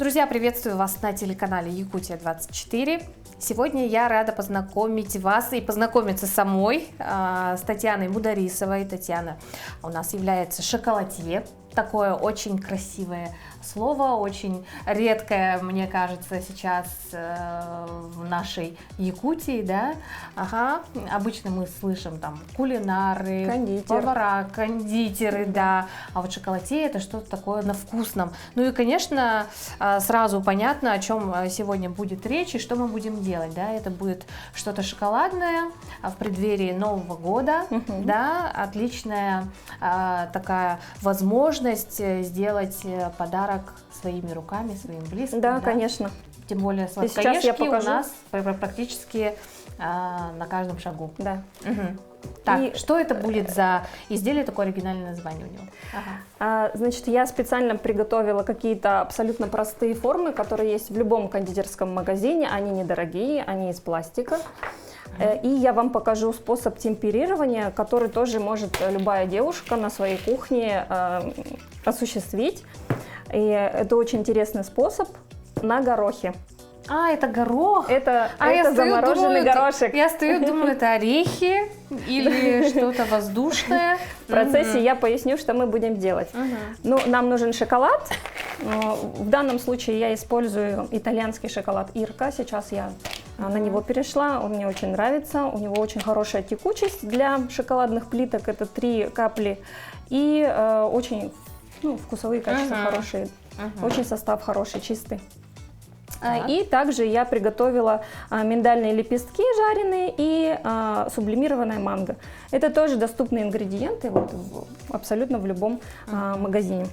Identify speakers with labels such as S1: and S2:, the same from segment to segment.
S1: Друзья, приветствую вас на телеканале Якутия-24. Сегодня я рада познакомить вас и познакомиться самой с Татьяной Мударисовой. Татьяна у нас является шоколадье. Такое очень красивое слово, очень редкое, мне кажется, сейчас в нашей Якутии, да? Ага. Обычно мы слышим там кулинары, повара, кондитеры, да. А вот шоколадье — это что-то такое на вкусном. Ну и, конечно, сразу понятно, о чем сегодня будет речь и что мы будем делать, да? Это будет что-то шоколадное в преддверии Нового года, да? Отличная такая возможность сделать подарок своими руками, своим близким.
S2: Да, конечно.
S1: Тем более сладкоежки у нас практически на каждом шагу.
S2: Да.
S1: Так, что это будет за изделие, такое оригинальное название у него?
S2: Значит, я специально приготовила какие-то абсолютно простые формы, которые есть в любом кондитерском магазине. Они недорогие, они из пластика. И я вам покажу способ темперирования, который тоже может любая девушка на своей кухне осуществить. И это очень интересный способ на горохе.
S1: Это горох?
S2: Это замороженный горошек.
S1: Я стою, думаю, это орехи или что-то воздушное.
S2: В процессе я поясню, что мы будем делать. Ну, нам нужен шоколад. В данном случае я использую итальянский шоколад Ирка. Сейчас я на него перешла, он мне очень нравится. У него очень хорошая текучесть для шоколадных плиток. Это 3 капли. И очень вкусовые качества хорошие. Очень состав хороший, чистый. И также я приготовила миндальные лепестки жареные и сублимированная манго. Это тоже доступные ингредиенты абсолютно в любом магазине.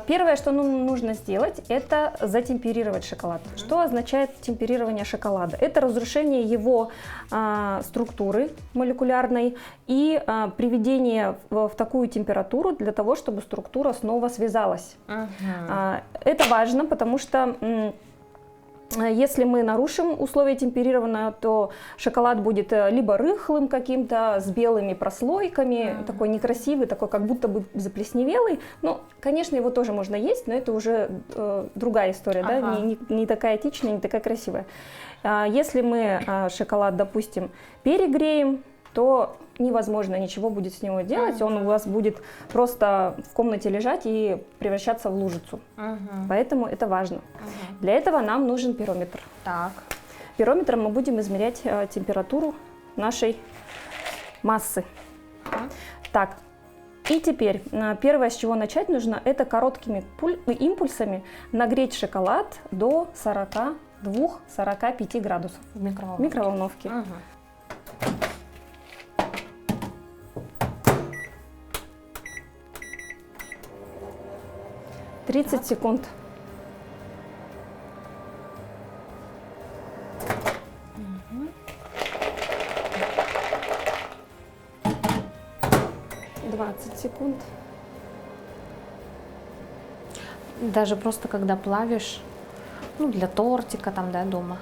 S2: Первое, что нужно сделать, это затемперировать шоколад. Что означает темперирование шоколада? Это разрушение его структуры молекулярной и приведение в такую температуру для того, чтобы структура снова связалась. Это важно, потому что если мы нарушим условия темперирования, то шоколад будет либо рыхлым каким-то, с белыми прослойками, такой некрасивый, такой как будто бы заплесневелый. Ну, конечно, его тоже можно есть, но это уже другая история, да? Не такая этичная, не такая красивая. Если мы шоколад, допустим, перегреем, то невозможно ничего будет с него делать, он у вас будет просто в комнате лежать и превращаться в лужицу. Поэтому это важно. Для этого нам нужен пирометр. Пирометром мы будем измерять температуру нашей массы. Так, и теперь первое, с чего начать нужно, это короткими импульсами нагреть шоколад до 42-45 градусов в микроволновке. 30 секунд. Секунд.
S1: Даже просто когда плавишь, для тортика там, да, дома,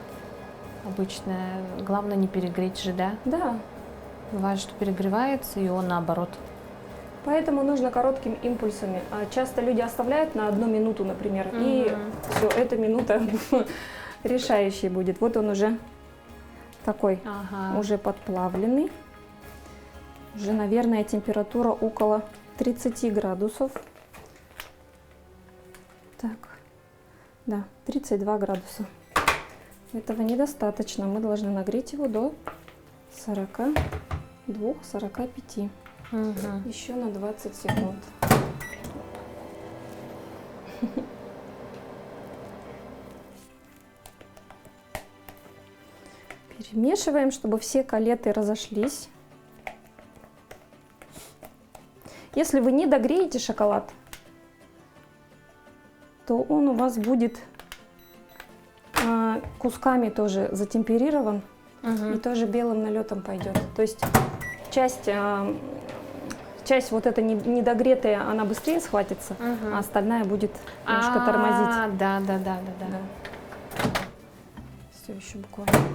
S1: обычно, главное не перегреть же, да?
S2: Да.
S1: Бывает, что перегревается, и он наоборот.
S2: Поэтому нужно короткими импульсами. Часто люди оставляют на 1 минуту, например, и все, эта минута решающей будет. Вот он уже такой, уже подплавленный. Уже, наверное, температура около 30 градусов. Так, да, 32 градуса. Этого недостаточно. Мы должны нагреть его до 42-45. Еще на 20 секунд. Перемешиваем, чтобы все калеты разошлись. Если вы не догреете шоколад, то он у вас будет кусками тоже затемперирован и тоже белым налетом пойдет. То есть часть вот эта недогретая, она быстрее схватится, а остальная будет немножко тормозить.
S1: Да.
S2: Все, еще буквально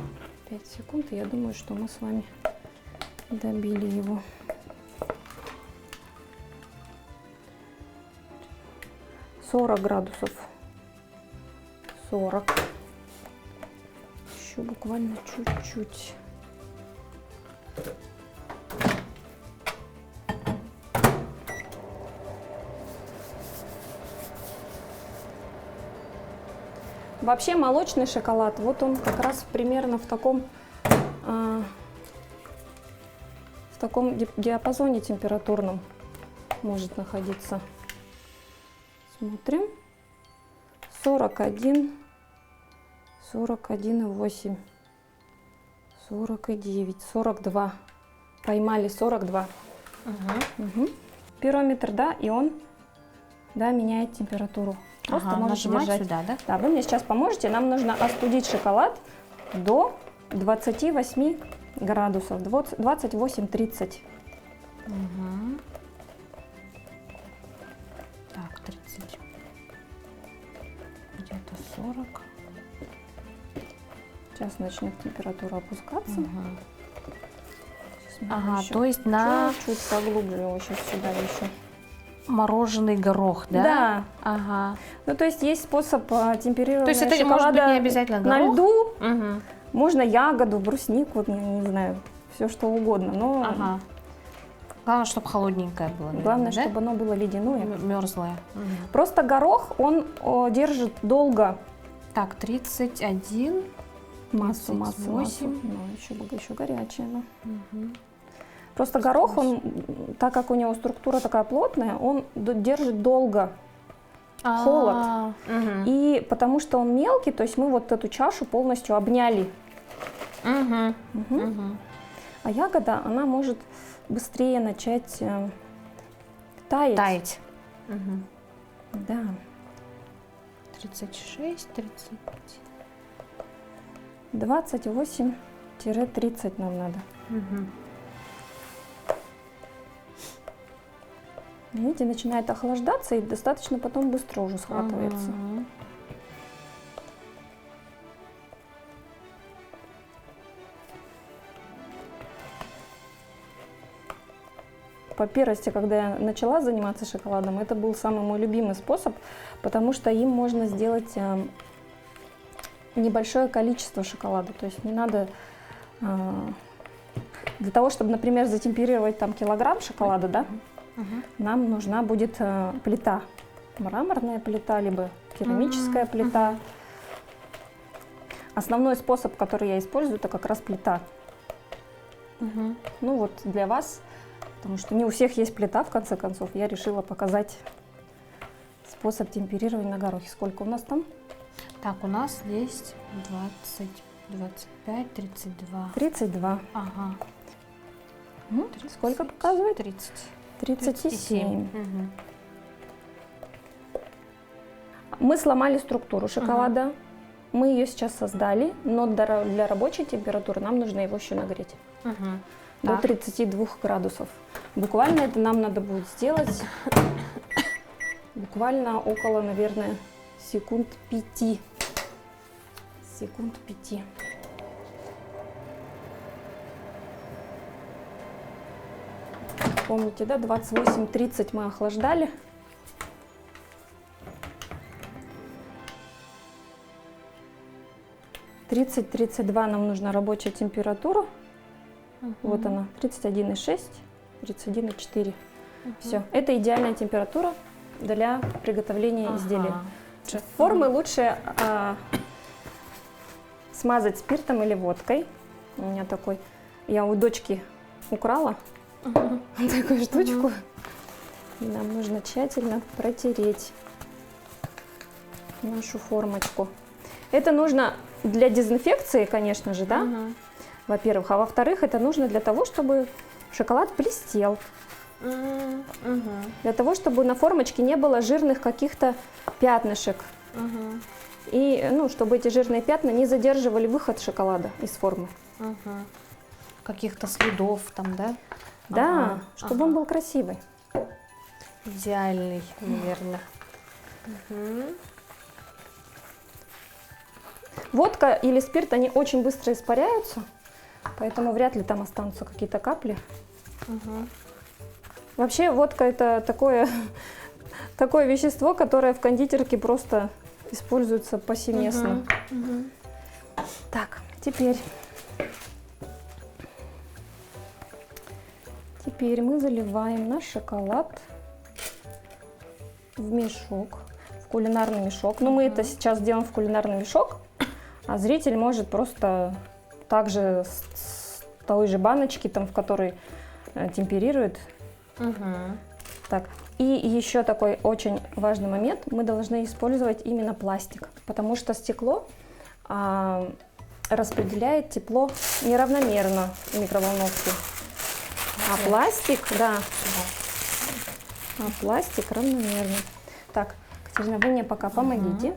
S2: 5 секунд, и я думаю, что мы с вами добили его. 40 градусов. 40. Еще буквально чуть-чуть. Вообще молочный шоколад, вот он как раз примерно в таком диапазоне температурном может находиться. Смотрим. 41, 41,8, 49, 42. Поймали 42. Угу. Пирометр, да, и он, да, меняет температуру. Просто можете держать.
S1: Сюда, да?
S2: Да, вы мне сейчас поможете. Нам нужно остудить шоколад до 28 градусов, 28-30.
S1: Угу. Так, 30. Где-то 40.
S2: Сейчас начнет температура опускаться.
S1: Угу.
S2: Сейчас
S1: Ага,
S2: еще
S1: то есть на
S2: чуть-чуть поглублю его сейчас сюда еще.
S1: мороженый горох, да?
S2: Да.
S1: Ага.
S2: Ну, то есть есть способ темперирования
S1: То есть это
S2: шоколада
S1: может быть не обязательно
S2: на
S1: горох?
S2: льду.
S1: Угу.
S2: Можно ягоду, бруснику, не знаю, все что угодно. Но
S1: Ага. Главное, чтобы холодненькое было. Наверное,
S2: главное,
S1: да?
S2: чтобы оно было ледяное.
S1: Мерзлое.
S2: Просто горох, он держит долго
S1: Так, 31.
S2: массу.
S1: 38.
S2: Ну, еще горячая. Ну.
S1: Угу.
S2: Просто горох, он, так как у него структура такая плотная, он держит долго холод.
S1: Угу.
S2: И потому что он мелкий, то есть мы вот эту чашу полностью обняли.
S1: Угу.
S2: Угу.
S1: Угу.
S2: А ягода, она может быстрее начать таять.
S1: Таять. Угу.
S2: Да.
S1: 36, 35.
S2: 28-30 нам надо.
S1: Угу.
S2: Видите, начинает охлаждаться и достаточно потом быстро уже схватывается.
S1: Угу.
S2: По первости, когда я начала заниматься шоколадом, это был самый мой любимый способ, потому что им можно сделать небольшое количество шоколада. То есть не надо для того, чтобы, например, затемперировать там килограмм шоколада, да, нам нужна будет плита, мраморная плита, либо керамическая плита. Основной способ, который я использую, это как раз плита. Ну вот для вас, потому что не у всех есть плита, в конце концов, я решила показать способ темперирования на горохе. Сколько у нас там?
S1: Так, у нас есть 20, 25, 32.
S2: 32.
S1: Ага.
S2: Сколько показывает?
S1: 30.
S2: 37.
S1: Угу.
S2: Мы сломали структуру шоколада. Мы ее сейчас создали, но для рабочей температуры нам нужно его еще нагреть. До 32 градусов. Буквально это нам надо будет сделать буквально около, наверное, секунд 5. Секунд 5. Помните, да, 28-30 мы охлаждали. (30-32) нам нужна рабочая температура. Вот она, 31,6, 31,4. Все, это идеальная температура для приготовления изделия. Формы лучше смазать спиртом или водкой. У меня такой, я у дочки украла такую штучку. Нам нужно тщательно протереть нашу формочку. Это нужно для дезинфекции, конечно же, да? Во-первых, а во-вторых, это нужно для того, чтобы шоколад блестел. Для того, чтобы на формочке не было жирных каких-то пятнышек. И, ну, чтобы эти жирные пятна не задерживали выход шоколада из формы.
S1: Каких-то следов там, да?
S2: Да, чтобы он был красивый.
S1: Идеальный, наверное.
S2: Водка или спирт, они очень быстро испаряются, поэтому вряд ли там останутся какие-то капли. Вообще водка это такое вещество, которое в кондитерке просто используется повсеместно. Так, теперь мы заливаем наш шоколад в мешок, в кулинарный мешок. Но мы это сейчас делаем в кулинарный мешок, а зритель может просто также с той же баночки, там, в которой темперирует. Так, и еще такой очень важный момент. Мы должны использовать именно пластик, потому что стекло распределяет тепло неравномерно в микроволновке. А пластик, да, пластик равномерно. Так, Катерина, вы мне пока помогите.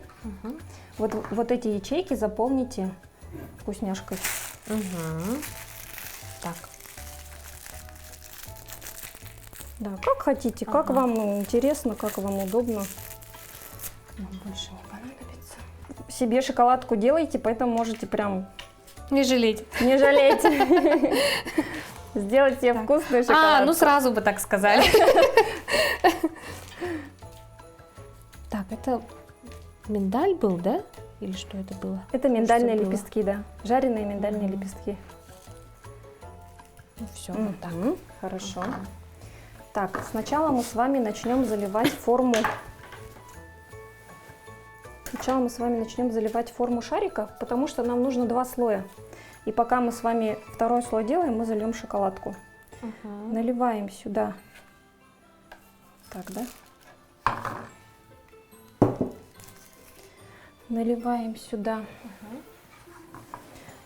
S2: Вот эти ячейки заполните вкусняшкой.
S1: Так.
S2: Да, как хотите, как вам интересно, как вам удобно.
S1: Нам больше не понадобится.
S2: Себе шоколадку делайте, поэтому можете прям
S1: Не жалеть.
S2: не жалеть. Сделать себе вкусную шоколадку.
S1: Ну сразу бы так сказали. Так, это миндаль был, да? Или что это было?
S2: Это миндальные
S1: Что было?
S2: лепестки, да. Жареные миндальные лепестки.
S1: Ну все, вот так.
S2: Хорошо. Так, сначала мы с вами начнем заливать форму. Сначала мы с вами начнем заливать форму шарика, потому что нам нужно 2 слоя. И пока мы с вами второй слой делаем, мы зальем шоколадку. Наливаем сюда. Так, да? Наливаем сюда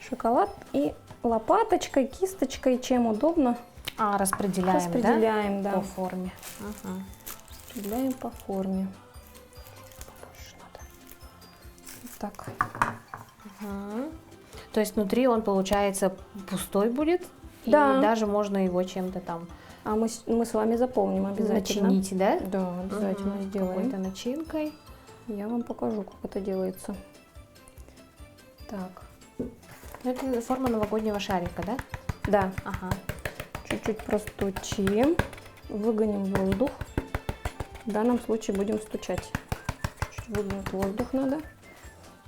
S2: шоколад и лопаточкой, кисточкой, чем удобно.
S1: Распределяем,
S2: Распределяем, да?
S1: По форме.
S2: Распределяем по форме. Побольше надо. Вот так.
S1: То есть внутри он, получается, пустой будет?
S2: Да.
S1: И даже можно его чем-то там
S2: А мы с вами заполним обязательно.
S1: начинить, да?
S2: Да, обязательно сделаем.
S1: Какой-то начинкой.
S2: Я вам покажу, как это делается. Так.
S1: Ну, это форма новогоднего шарика, да?
S2: Да.
S1: Ага.
S2: Чуть-чуть простучим. Выгоним воздух. В данном случае будем стучать. Чуть-чуть выгнать воздух надо.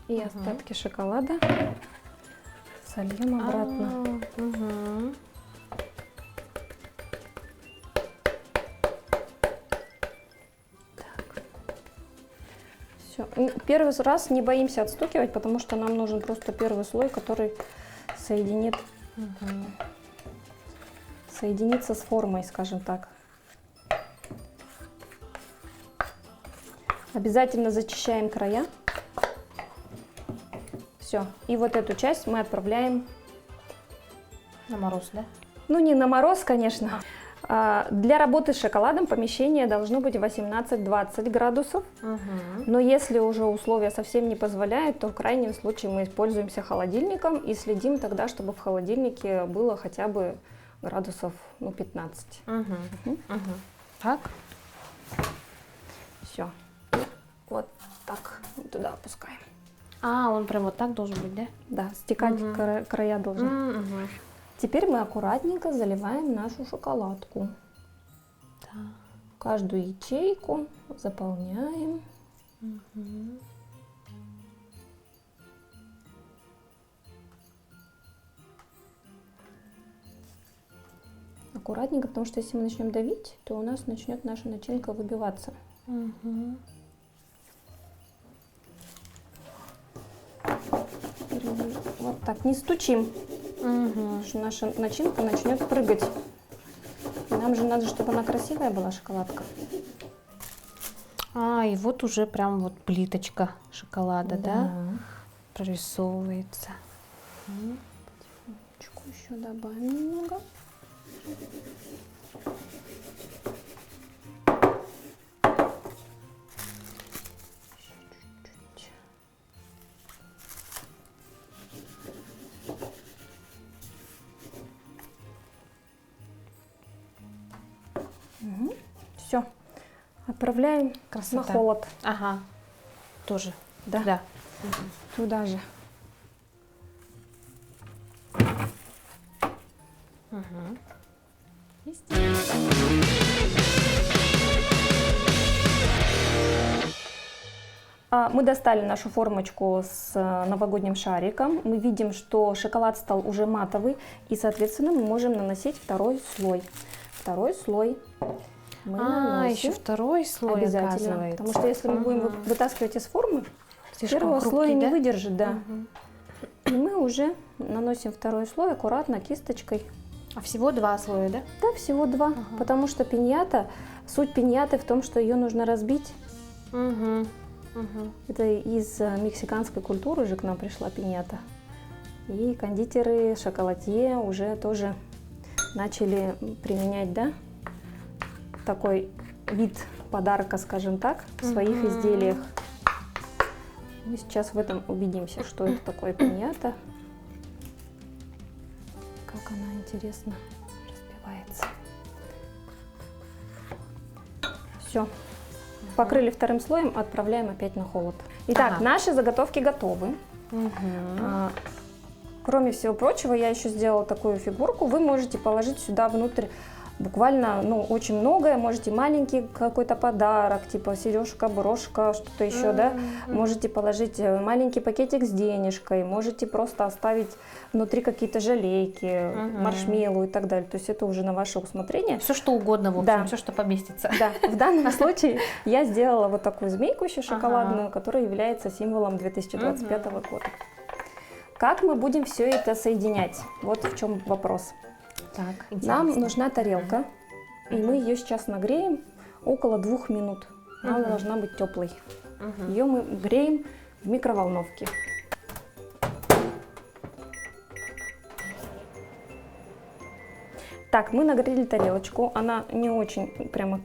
S2: И остатки шоколада сольем обратно. Все. Первый раз не боимся отстукивать, потому что нам нужен просто первый слой, который соединится с формой, скажем так. Обязательно зачищаем края. Все. И вот эту часть мы отправляем
S1: На мороз, да?
S2: Ну, не на мороз, конечно. Для работы с шоколадом помещение должно быть 18-20 градусов. Но если уже условия совсем не позволяют, то в крайнем случае мы используемся холодильником и следим тогда, чтобы в холодильнике было хотя бы градусов 15.
S1: Так.
S2: Все. Вот так туда опускаем.
S1: Он прям вот так должен быть, да?
S2: Да, стекать края должны. Теперь мы аккуратненько заливаем нашу шоколадку. Каждую ячейку заполняем. Аккуратненько, потому что если мы начнем давить, то у нас начнет наша начинка выбиваться. Вот так, не стучим, потому что наша начинка начнет прыгать. И нам же надо, чтобы она красивая была, шоколадка.
S1: И вот уже прям вот плиточка шоколада, да? Прорисовывается.
S2: Чуть еще добавим немного. Чуть-чуть. Все. Отправляем на холод.
S1: Ага. Тоже.
S2: Да.
S1: Да.
S2: Туда же.
S1: Есть.
S2: Мы достали нашу формочку с новогодним шариком. Мы видим, что шоколад стал уже матовый, и, соответственно, мы можем наносить второй слой. Второй слой мы наносим.
S1: Еще второй слой,
S2: Обязательно,
S1: оказывается.
S2: потому что если мы будем вытаскивать из формы,
S1: Слишком
S2: первого
S1: хрупкий,
S2: слоя не
S1: да?
S2: выдержит, да. И мы уже наносим второй слой аккуратно кисточкой.
S1: А всего 2 слоя, да?
S2: Да, всего 2, потому что пиньята, суть пиньяты в том, что ее нужно разбить. Это из мексиканской культуры же к нам пришла пиньята. И кондитеры, шоколадье уже тоже начали применять, да, такой вид подарка, скажем так, в своих изделиях. Мы сейчас в этом убедимся, что это такое пиньята. Как она интересно разбивается. Все. Покрыли вторым слоем, отправляем опять на холод. Итак, наши заготовки готовы. Кроме всего прочего, я еще сделала такую фигурку. Вы можете положить сюда внутрь буквально, очень многое. Можете маленький какой-то подарок, типа сережка, брошка, что-то еще, да. Можете положить маленький пакетик с денежкой. Можете просто оставить внутри какие-то желейки, маршмеллоу и так далее. То есть это уже на ваше усмотрение.
S1: Все что угодно, в общем,
S2: Да.
S1: все, что поместится.
S2: Да, в данном случае я сделала вот такую змейку еще шоколадную, которая является символом 2025 года. Как мы будем все это соединять? Вот в чем вопрос.
S1: Так,
S2: Нам
S1: интересно.
S2: нужна тарелка, и мы ее сейчас нагреем около 2 минут. Она должна быть теплой. Ее мы греем в микроволновке. Так, мы нагрели тарелочку. Она не очень прямо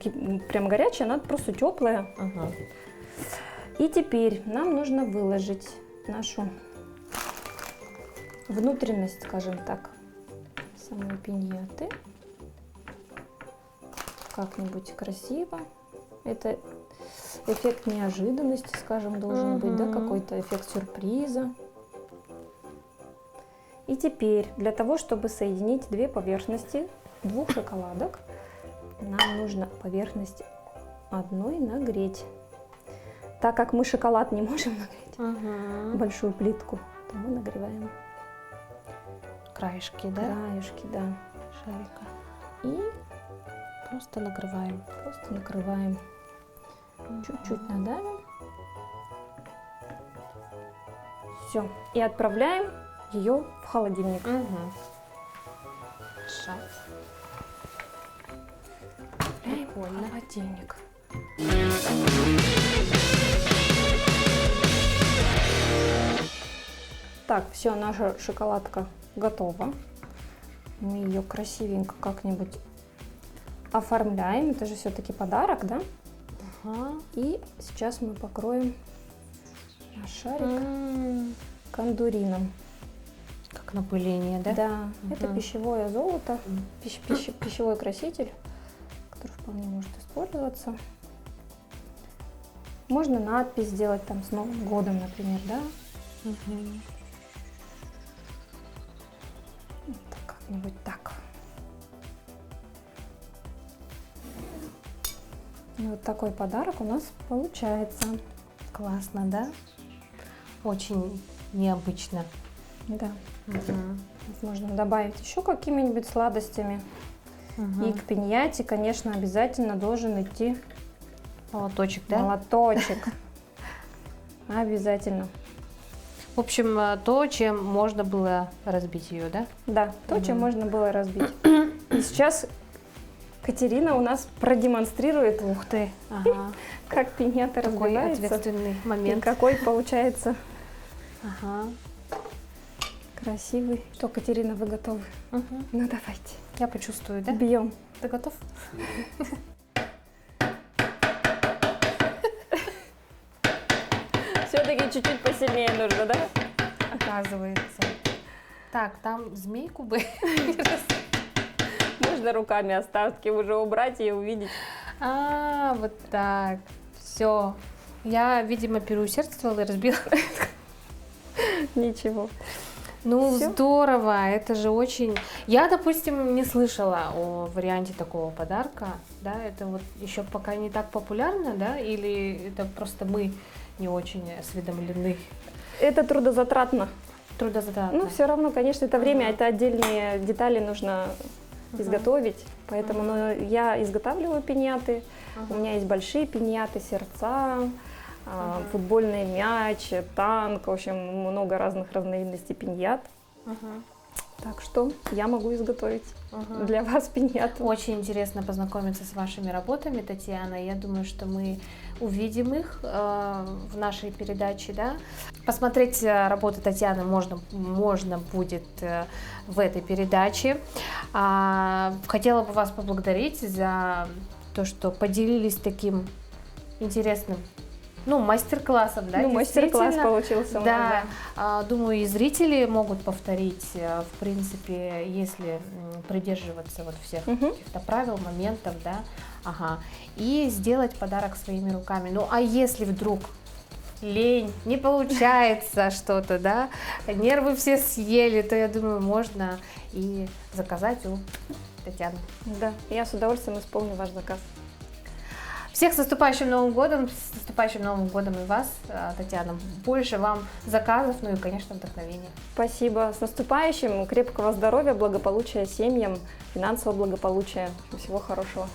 S2: горячая, она просто теплая. И теперь нам нужно выложить нашу внутренность, скажем так, самой пиньяты. Как-нибудь красиво. Это эффект неожиданности, скажем, должен быть, да, какой-то эффект сюрприза. И теперь для того, чтобы соединить две поверхности двух шоколадок, нам нужно поверхность одной нагреть. Так как мы шоколад не можем нагреть, большую плитку, то мы нагреваем
S1: Краешки, да?
S2: краешки, да,
S1: Шарика.
S2: и
S1: Просто накрываем.
S2: просто накрываем. Чуть-чуть надавим. Все. И отправляем ее в холодильник.
S1: Хорошо.
S2: Прикольно. Холодильник. Так, все, наша шоколадка готова. Мы ее красивенько как-нибудь оформляем. Это же все-таки подарок, да? И сейчас мы покроем наш шарик кондурином.
S1: Как напыление, да?
S2: Да, это пищевое золото, пищевой краситель, который вполне может использоваться. Можно надпись сделать там с Новым годом, например, да? Вот как-нибудь так. И вот такой подарок у нас получается.
S1: Классно, да? Очень необычно.
S2: Да. Можно добавить еще какими-нибудь сладостями. И к пиньяте, конечно, обязательно должен идти
S1: Молоточек, да?
S2: молоточек. Обязательно.
S1: В общем, то, чем можно было разбить ее, да?
S2: Да, то, чем можно было разбить. И сейчас Катерина у нас продемонстрирует,
S1: Ух ты! Ага.
S2: как пиньята
S1: Такой
S2: разбивается.
S1: ответственный
S2: И
S1: момент.
S2: какой получается
S1: Ага.
S2: красивый. Что, Катерина, вы готовы? Ну давайте.
S1: Я почувствую, да?
S2: Бьем.
S1: Ты готов?
S2: Все-таки чуть-чуть посильнее нужно, да?
S1: Оказывается. Так, там змейку бы.
S2: Можно руками остатки уже убрать и увидеть.
S1: Вот так. Все. Я, видимо, переусердствовала и разбила.
S2: Ничего.
S1: Ну,
S2: Всё?
S1: здорово, это же очень... Я, допустим, не слышала о варианте такого подарка, да, это вот еще пока не так популярно, да, или это просто мы не очень осведомлены.
S2: Это трудозатратно.
S1: Трудозатратно.
S2: Ну, все равно, конечно, это время,
S1: Ага.
S2: это отдельные детали нужно изготовить. Поэтому я изготавливаю пиньяты. У меня есть большие пиньяты, сердца, футбольный мяч, танк. В общем, много разных разновидностей пиньят.
S1: Мгм.
S2: Так что я могу изготовить
S1: Мгм.
S2: для вас пиньяту.
S1: Очень интересно познакомиться с вашими работами, Татьяна. Я думаю, что мы увидим их в нашей передаче, да. Посмотреть работы Татьяны можно будет в этой передаче. Хотела бы вас поблагодарить за то, что поделились таким интересным, мастер-классом, да,
S2: Ну, мастер-класс
S1: действительно.
S2: получился у нас,
S1: Да,
S2: да.
S1: думаю, и зрители могут повторить, в принципе, если придерживаться вот всех
S2: Мгм.
S1: каких-то правил, моментов, да, ага, и сделать подарок своими руками. Ну, а если вдруг лень, не получается что-то, да, нервы все съели, то, я думаю, можно и заказать у Татьяны.
S2: Да, я с удовольствием исполню ваш заказ.
S1: Всех с наступающим Новым годом, с наступающим Новым годом и вас, Татьяна. Больше вам заказов, ну и, конечно, вдохновения.
S2: Спасибо. С наступающим. Крепкого здоровья, благополучия семьям, финансового благополучия. Всего хорошего.